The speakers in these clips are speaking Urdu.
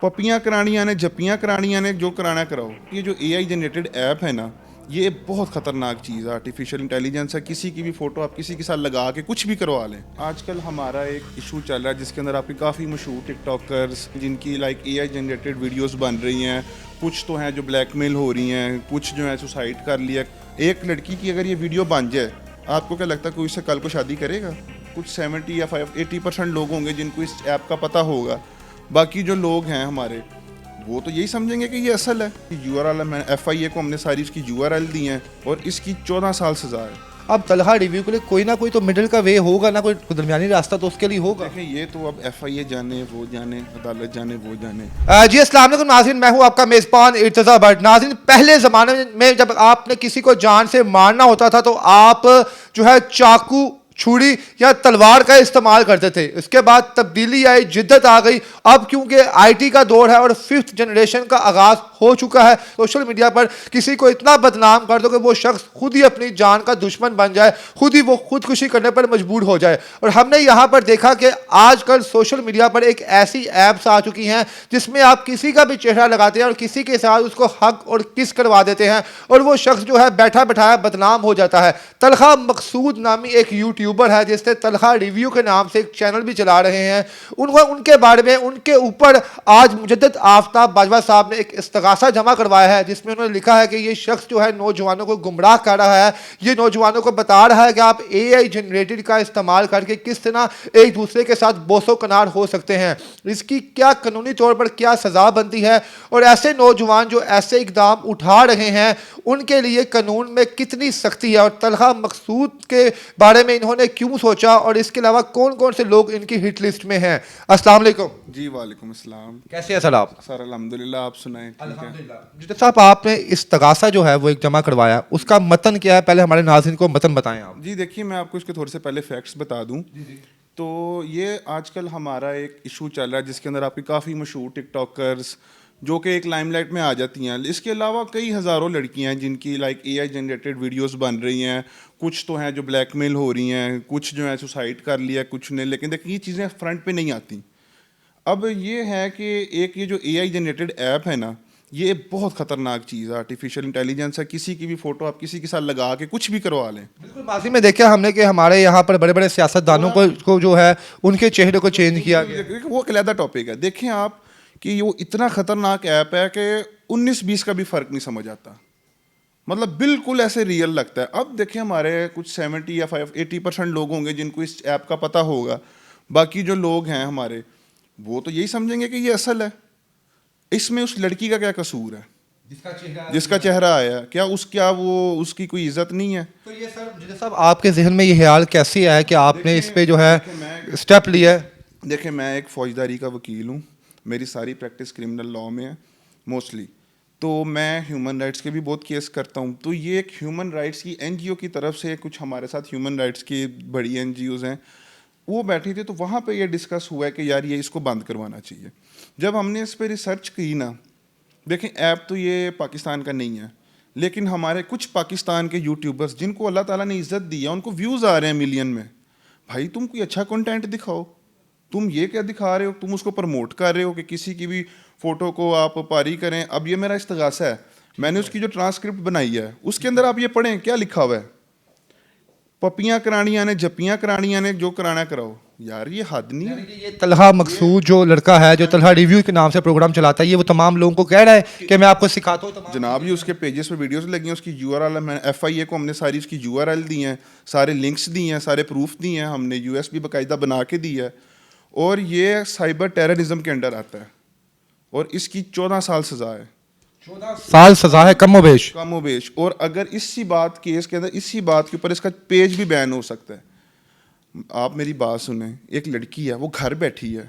پپیاں کرانیاں نے جپیاں کرانیاں نے جو کرانا کراؤ. یہ جو اے آئی جنریٹڈ ایپ ہے نا, یہ بہت خطرناک چیز ہے. آرٹیفیشیل انٹیلیجنس ہے. کسی کی بھی فوٹو آپ کسی کے ساتھ لگا کے کچھ بھی کروا لیں. آج کل ہمارا ایک ایشو چل رہا ہے جس کے اندر آپ کی کافی مشہور ٹک ٹاکرز جن کی like A I generated videos بن رہی ہیں. کچھ تو ہیں جو بلیک میل ہو رہی ہیں, کچھ جو ہے سوسائڈ کر لیا. ایک لڑکی کی اگر یہ ویڈیو بن جائے, آپ کو کیا لگتا ہے کوئی اس سے کل کو شادی کرے گا؟ کچھ 70 یا 80% لوگ ہوں گے جن کو اس ایپ کا پتہ ہوگا. باقی جو لوگ ہیں ہمارے, وہ تو یہی سمجھیں گے کہ یہ اصل ہے. یو آر ایل ایف آئی اے کو ہم نے ساری اس کی یو آر ایل دی ہیں اور اس کی 14 سال سزا ہے. اب طلحہ ریویو کے لیے کوئی نہ کوئی تو مڈل کا وے ہوگا نا, کوئی درمیانی راستہ تو اس کے لیے ہوگا. دیکھیں یہ تو اب ایف آئی اے جانے, وہ جانے, عدالت جانے, وہ جانے. جی السلام علیکم ناظرین, میں ہوں آپ کا میزبان ارتضیٰ بٹ. ناظرین, پہلے زمانے میں جب آپ نے کسی کو جان سے مارنا ہوتا تھا تو آپ جو ہے چاقو, چھری یا تلوار کا استعمال کرتے تھے. اس کے بعد تبدیلی آئی, جدت آ گئی. اب کیونکہ آئی ٹی کا دور ہے اور 5th جنریشن کا آغاز ہو چکا ہے, سوشل میڈیا پر کسی کو اتنا بدنام کر دو کہ وہ شخص خود ہی اپنی جان کا دشمن بن جائے, خود ہی وہ خودکشی کرنے پر مجبور ہو جائے. اور ہم نے یہاں پر دیکھا کہ آج کل سوشل میڈیا پر ایک ایسی ایپس آ چکی ہیں جس میں آپ کسی کا بھی چہرہ لگاتے ہیں اور کسی کے ساتھ اس کو حق اور کس کروا دیتے ہیں اور وہ شخص جو ہے بیٹھا بٹھایا بدنام ہو جاتا ہے. طلحہ مقصود نامی ایک یوٹیوبر ہے جس نے طلحہ ریویو کے نام سے ایک چینل بھی چلا رہے ہیں. ان کے بارے میں, ان کے اوپر آج مجدد آفتاب باجوہ صاحب نے ایک استغاثہ جمع کروایا ہے جس میں انہوں نے لکھا ہے کہ یہ شخص جو ہے نوجوانوں کو گمراہ کر رہا ہے. یہ نوجوانوں کو بتا رہا ہے کہ آپ اے آئی جنریٹڈ کا استعمال کر کے کس طرح ایک دوسرے کے ساتھ بوس و کنار ہو سکتے ہیں, اس کی کیا قانونی طور پر کیا سزا بنتی ہے, اور ایسے نوجوان جو ایسے اقدام اٹھا رہے ہیں ان کے لیے قانون میں کتنی سختی ہے, اور طلحہ مقصود کے بارے میں انہوں نے کیوں سوچا, اور اس کے علاوہ کون کون سے لوگ ان کی ہٹ لسٹ میں ہیں. السلام علیکم. جی وعلیکم السلام. کیسے ہیں سر آپ؟ سر الحمدللہ, آپ سنائیں. الحمدللہ. جدید صاحب, آپ نے استغاثہ جو ہے وہ ایک جمع کروایا, اس کا متن کیا ہے؟ پہلے ہمارے ناظرین کو متن بتائیں آپ. جی دیکھیے, میں آپ کو اس کے تھوڑے سے پہلے فیکٹس بتا دوں. تو یہ آج کل ہمارا ایک ایشو چل رہا ہے جس کے اندر آپ کی کافی مشہور ٹک ٹاکرز جو کہ ایک لائم لائٹ میں آ جاتی ہیں. اس کے علاوہ کئی ہزاروں لڑکیاں ہیں جن کی like A I generated videos بن رہی ہیں. کچھ تو ہیں جو بلیک میل ہو رہی ہیں, کچھ جو ہے سوسائڈ کر لیا, کچھ نے. لیکن دیکھیں یہ چیزیں فرنٹ پہ نہیں آتی. اب یہ ہے کہ ایک یہ جو اے آئی جنریٹڈ ایپ ہے نا, یہ بہت خطرناک چیز ہے. آرٹیفیشیل انٹیلیجنس ہے. کسی کی بھی فوٹو آپ کسی کے ساتھ لگا کے کچھ بھی کروا لیں. بالکل, ماضی میں دیکھا ہم نے کہ ہمارے یہاں پر بڑے بڑے سیاستدانوں کو جو ہے ان کے چہرے کو چینج کیا گیا. وہ علیحدہ ٹاپک ہے. دیکھیں آپ کہ وہ اتنا خطرناک ایپ ہے کہ 19-20 کا بھی فرق نہیں سمجھ آتا. مطلب بالکل ایسے ریئل لگتا ہے. اب دیکھیں ہمارے کچھ 70 یا 80% لوگ ہوں گے جن کو اس ایپ کا پتہ ہوگا. باقی جو لوگ ہیں ہمارے, وہ تو یہی سمجھیں گے کہ یہ اصل ہے. اس میں اس لڑکی کا کیا قصور ہے جس کا چہرہ آیا؟ کیا وہ اس کی کوئی عزت نہیں ہے؟ تو یہ سر جدید صاحب, آپ کے ذہن میں یہ خیال کیسے آیا کہ آپ نے اس پہ جو ہے اسٹیپ لیا ہے؟ دیکھیں, میں ایک فوجداری کا وکیل ہوں. میری ساری پریکٹس کرمنل لاء میں ہے موسٹلی. تو میں ہیومن رائٹس کے بھی بہت کیس کرتا ہوں. تو یہ ایک ہیومن رائٹس کی این جی او کی طرف سے, کچھ ہمارے ساتھ ہیومن رائٹس کی بڑی این جی اوز ہیں, وہ بیٹھی تھی. تو وہاں پہ یہ ڈسکس ہوا ہے کہ یار یہ اس کو بند کروانا چاہیے. جب ہم نے اس پہ ریسرچ کی نا, دیکھیں ایپ تو یہ پاکستان کا نہیں ہے, لیکن ہمارے کچھ پاکستان کے یوٹیوبرز جن کو اللہ تعالیٰ نے عزت دی ہے, ان کو ویوز آ رہے ہیں ملین میں. بھائی تم کوئی اچھا کنٹینٹ دکھاؤ. تم یہ کیا دکھا رہے ہو؟ تم اس کو پروموٹ کر رہے ہو کہ کسی کی بھی فوٹو کو آپ پاری کریں. اب یہ میرا استغاثہ ہے, میں نے اس کی جو ٹرانسکرپٹ بنائی ہے اس کے اندر آپ یہ پڑھیں کیا لکھا ہوا ہے. پپیاں کرانیاں نے جپیاں کرانیاں نے جو کرانا کراؤ. یار یہ حد نہیں ہے. یہ طلحہ مقصود جو لڑکا ہے جو طلحہ ریویو کے نام سے پروگرام چلاتا ہے, یہ وہ تمام لوگوں کو کہہ رہا ہے کہ میں آپ کو سکھاتا ہوں. جناب یہ اس کے پیجز پہ ویڈیوز لگی ہیں, اس کی یو آر ایل ایف آئی اے کو ہم نے ساری اس کی یو آر ایل دی ہیں, سارے لنکس دی ہیں, سارے پروف دی ہیں, ہم نے یو ایس بھی باقاعدہ بنا کے دی ہے. اور یہ سائبر ٹیررزم کے انڈر آتا ہے اور اس کی 14 سال سزا ہے. 14 سال سزا ہے کم و بیش. اور اگر اسی بات کیس کے اندر اسی بات کے اوپر اس کا پیج بھی بین ہو سکتا ہے. آپ میری بات سنیں, ایک لڑکی ہے وہ گھر بیٹھی ہے,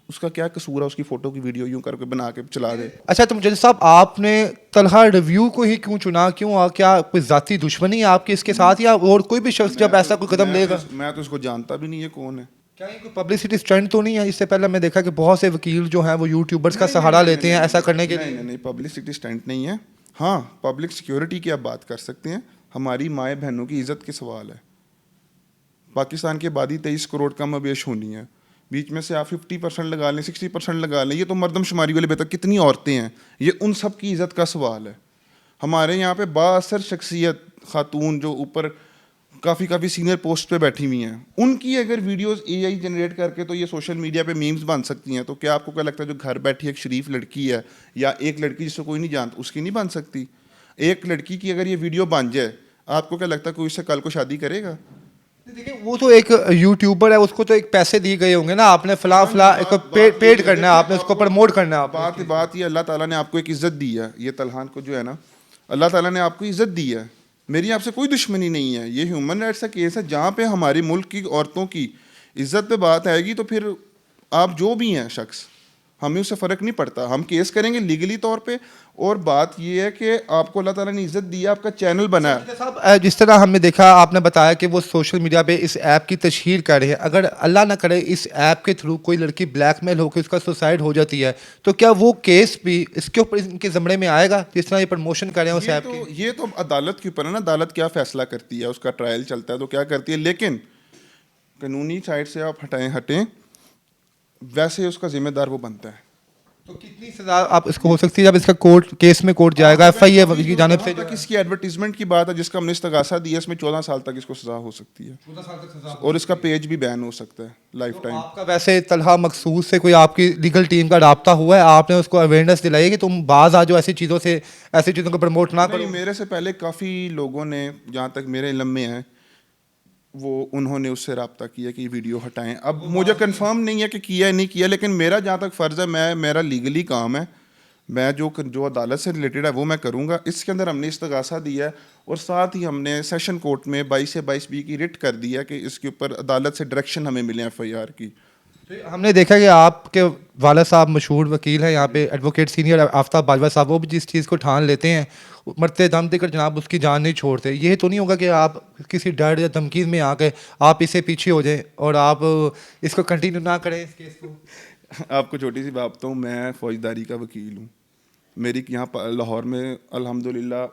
اس کا کیا قصور ہے اس کی فوٹو کی ویڈیو یوں کر کے بنا کے چلا دے. اچھا تو مجدد صاحب, آپ نے طلحہ ریویو کو ہی کیوں چنا؟ کیوں, کیا کوئی ذاتی دشمنی ہے آپ کی اس کے ساتھ, یا اور کوئی بھی شخص جب ایسا کوئی قدم لے گا؟ میں تو اس کو جانتا بھی نہیں ہے کون ہے. کیا یہ کوئی پبلسٹی اسٹنٹ تو نہیں ہے؟ اس سے پہلے میں دیکھا کہ بہت سے وکیل جو ہیں وہ یوٹیوبرز کا سہارا لیتے ہیں ایسا کرنے کے لیے. نہیں, پبلسٹی اسٹنٹ نہیں ہے. ہاں پبلک سیکیورٹی کی آپ بات کر سکتے ہیں. ہماری مائیں بہنوں کی عزت کے سوال ہے. پاکستان کی آبادی 23 کروڑ کم و بیش ہونی ہے. بیچ میں سے آپ 50% لگا لیں 60% لگا لیں, یہ تو مردم شماری والے بہتر کتنی عورتیں ہیں, یہ ان سب کی عزت کا سوال ہے. ہمارے یہاں پہ بااثر شخصیت خاتون جو اوپر کافی سینئر پوسٹ پہ بیٹھی ہوئی ہیں, ان کی اگر ویڈیوز اے آئی جنریٹ کر کے تو یہ سوشل میڈیا پہ میمز بن سکتی ہیں, تو کیا آپ کو کیا لگتا ہے جو گھر بیٹھی ایک شریف لڑکی ہے یا ایک لڑکی جس کو کوئی نہیں جانتا اس کی نہیں بن سکتی؟ ایک لڑکی کی اگر یہ ویڈیو بن جائے, آپ کو کیا لگتا ہے کوئی اس سے کل کو شادی کرے گا؟ دیکھیں وہ تو ایک یوٹیوبر ہے, اس کو تو ایک پیسے دیے گئے ہوں گے نا, آپ نے فلاں پیڈ کرنا ہے, آپ نے اس کو پروموٹ کرنا ہے. بات یہ اللہ تعالیٰ نے آپ کو ایک عزت دی ہے, یہ طلحان کو جو ہے نا اللہ تعالیٰ نے آپ کو عزت دی ہے, میری آپ سے کوئی دشمنی نہیں ہے. یہ ہیومن رائٹس کا کیس ہے جہاں پہ ہمارے ملک کی عورتوں کی عزت پہ بات آئے گی تو پھر آپ جو بھی ہیں شخص, ہمیں اس سے فرق نہیں پڑتا, ہم کیس کریں گے لیگلی طور پہ. اور بات یہ ہے کہ آپ کو اللہ تعالیٰ نے عزت دی ہے, آپ کا چینل بنا ہے. صاحب جس طرح ہم نے دیکھا, آپ نے بتایا کہ وہ سوشل میڈیا پہ اس ایپ کی تشہیر کر رہے ہیں, اگر اللہ نہ کرے اس ایپ کے تھرو کوئی لڑکی بلیک میل ہو کے اس کا سوسائڈ ہو جاتی ہے, تو کیا وہ کیس بھی اس کے اوپر ان کے زمرے میں آئے گا جس طرح یہ پروموشن کر رہے ہیں اس ایپ کی؟ یہ تو عدالت کے اوپر ہے نا, عدالت کیا فیصلہ کرتی ہے, اس کا ٹرائل چلتا ہے تو کیا کرتی ہے. لیکن قانونی سائڈ سے آپ ہٹیں ویسے اس کا ذمہ دار وہ بنتا ہے. تو کتنی سزا آپ اس کو ہو سکتی ہے جب اس کا کورٹ کیس میں کورٹ جائے گا ایف آئی اے کی جانب سے؟ اس کی ایڈورٹیزمنٹ کی بات ہے جس کا ہم نے استغاثہ دیا, اس میں 14 سال تک اس کو سزا ہو سکتی ہے, 14 سال تک سزا, اور اس کا پیج بھی بین ہو سکتا ہے لائف ٹائم. آپ کا ویسے طلحہ مقصود سے کوئی آپ کی لیگل ٹیم کا رابطہ ہوا ہے, آپ نے اس کو اویئرنیس دلائی کہ تم باز آ جاؤ ایسی چیزوں کو پروموٹ نہ کرو؟ میرے سے پہلے کافی لوگوں نے, جہاں تک میرے علم میں ہے, وہ انہوں نے اس سے رابطہ کیا کہ یہ ویڈیو ہٹائیں. اب مجھے کنفرم نہیں ہے کہ کیا ہے نہیں کیا, لیکن میرا جہاں تک فرض ہے, میرا لیگلی کام ہے, میں جو عدالت سے ریلیٹڈ ہے وہ میں کروں گا. اس کے اندر ہم نے استغاثہ دیا ہے, اور ساتھ ہی ہم نے سیشن کورٹ میں 22 سے 22B کی رٹ کر دی ہے کہ اس کے اوپر عدالت سے ڈائریکشن ہمیں ملے ایف آئی آر کی. ہم نے دیکھا کہ آپ کے والد صاحب مشہور وکیل ہیں یہاں پہ, ایڈوکیٹ سینئر آفتاب باجوہ صاحب, وہ بھی جس چیز کو ٹھان لیتے ہیں مرتے دم دے کر جناب اس کی جان نہیں چھوڑتے. یہ تو نہیں ہوگا کہ آپ کسی ڈر یا دھمکی میں آ کے آپ اسے پیچھے ہو جائیں اور آپ اس کو کنٹینیو نہ کریں اس کیس کو؟ آپ کو چھوٹی سی بات بتاؤں, میں فوجداری کا وکیل ہوں. میری یہاں لاہور میں الحمدللہ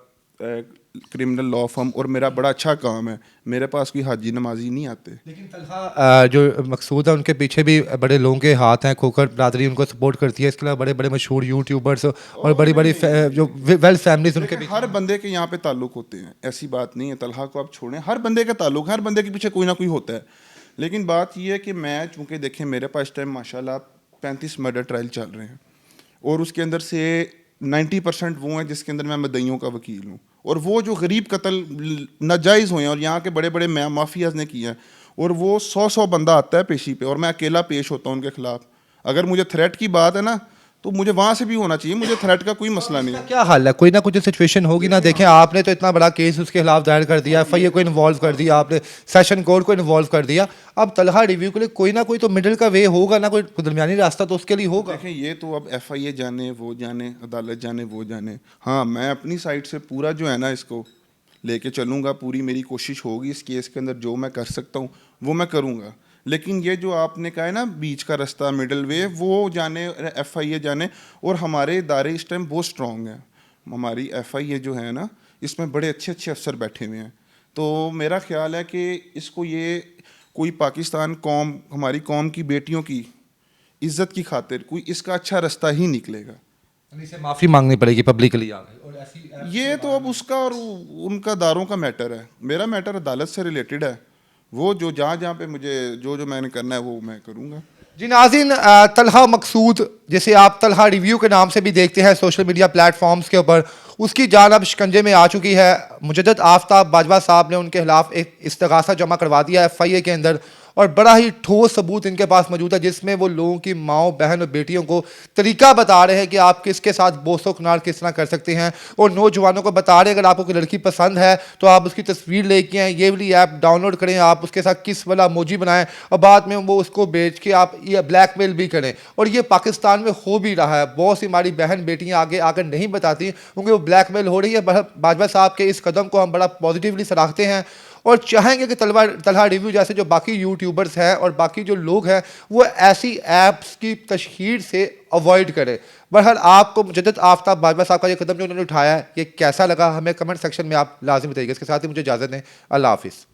کرمنل لا فرم, اور میرا بڑا اچھا کام ہے, میرے پاس کوئی حاجی نمازی نہیں آتے. لیکن طلحہ جو مقصود ہے ان کے پیچھے بھی بڑے لوگوں کے ہاتھ ہیں, کھوکر برادری ان کو سپورٹ کرتی ہے, اس کے علاوہ بڑے بڑے مشہور یوٹیوبرس اور بڑی جو ویل فیملیز ان کے پیچھے. ہر بندے کے یہاں پہ تعلق ہوتے ہیں, ایسی بات نہیں ہے. طلحہ کو آپ چھوڑیں, ہر بندے کا تعلق, ہر بندے کے پیچھے کوئی نہ کوئی ہوتا ہے. لیکن بات یہ ہے کہ میں چونکہ دیکھیں میرے پاس ٹائم ماشاء اللہ 35 مرڈر ٹرائل چل رہے ہیں, اور اس کے اندر سے 90% وہ ہیں جس کے اندر میں مدعیوں کا وکیل ہوں, اور وہ جو غریب قتل ناجائز ہوئے ہیں اور یہاں کے بڑے بڑے مافیاز نے کیا ہے, اور وہ 100 بندہ آتا ہے پیشی پہ, اور میں اکیلا پیش ہوتا ہوں ان کے خلاف. اگر مجھے تھریٹ کی بات ہے نا تو مجھے وہاں سے بھی ہونا چاہیے, مجھے تھریٹ کا کوئی مسئلہ نہیں ہے. کیا حل ہے, کوئی نہ کچھ سچویشن ہوگی نا. دیکھیں آپ نے تو اتنا بڑا کیس اس کے خلاف دائر کر دیا, ایف آئی اے کو انوالو کر دیا, آپ نے سیشن کورٹ کو انوالو کر دیا, اب طلحہ ریویو کے لیے کوئی نہ کوئی تو مڈل کا وے ہوگا نا, کوئی درمیانی راستہ تو اس کے لیے ہوگا. دیکھیں یہ تو اب ایف آئی اے جانے, وہ جانے, عدالت جانے, وہ جانے. ہاں میں اپنی سائڈ سے پورا جو ہے نا اس کو لے کے چلوں گا, پوری میری کوشش ہوگی اس کیس کے اندر, جو میں کر سکتا ہوں وہ میں کروں گا. لیکن یہ جو آپ نے کہا ہے نا بیچ کا راستہ, مڈل وے, وہ جانے, ایف آئی اے جانے. اور ہمارے ادارے اس ٹائم بہت اسٹرانگ ہیں, ہماری ایف آئی اے جو ہے نا اس میں بڑے اچھے افسر بیٹھے ہوئے ہیں. تو میرا خیال ہے کہ اس کو یہ کوئی پاکستان قوم, ہماری قوم کی بیٹیوں کی عزت کی خاطر کوئی اس کا اچھا راستہ ہی نکلے گا. معافی مانگنی پڑے گی پبلکلی. یہ تو اب اس کا اور ان کا داروں کا میٹر ہے, میرا میٹر عدالت سے ریلیٹڈ ہے. وہ جو جہاں پہ مجھے جو میں نے کرنا ہے وہ میں کروں گا. جی ناظرین, طلحہ مقصود جسے آپ طلحہ ریویو کے نام سے بھی دیکھتے ہیں سوشل میڈیا پلیٹ فارمز کے اوپر, اس کی جان اب شکنجے میں آ چکی ہے. مجدد آفتاب باجوہ صاحب نے ان کے خلاف ایک استغاثہ جمع کروا دیا ایف آئی اے کے اندر, اور بڑا ہی ٹھوس ثبوت ان کے پاس موجود ہے جس میں وہ لوگوں کی ماؤں بہن اور بیٹیوں کو طریقہ بتا رہے ہیں کہ آپ کس کے ساتھ بوس و کنار کس طرح کر سکتے ہیں, اور نوجوانوں کو بتا رہے ہیں اگر آپ کو کوئی لڑکی پسند ہے تو آپ اس کی تصویر لے کے آئیں, یہ والی ایپ ڈاؤن لوڈ کریں, آپ اس کے ساتھ کس والا موجی بنائیں, اور بعد میں وہ اس کو بیچ کے آپ یہ بلیک میل بھی کریں. اور یہ پاکستان میں ہو بھی رہا ہے, بہت سی ہماری بہن بیٹیاں آگے آ کر نہیں بتاتی کیونکہ وہ بلیک میل ہو رہی ہے. باجوہ صاحب کے اس قدم کو ہم بڑا پازیٹیولی سراہتے ہیں, اور چاہیں گے کہ طلحہ ریویو جیسے جو باقی یوٹیوبرز ہیں اور باقی جو لوگ ہیں وہ ایسی ایپس کی تشہیر سے اوائڈ کریں. بہرحال آپ کو مجدد آفتاب باجوہ صاحب کا یہ قدم جو انہوں نے اٹھایا ہے یہ کیسا لگا, ہمیں کمنٹ سیکشن میں آپ لازم بتائیے گا. اس کے ساتھ ہی مجھے اجازت دیں, اللہ حافظ.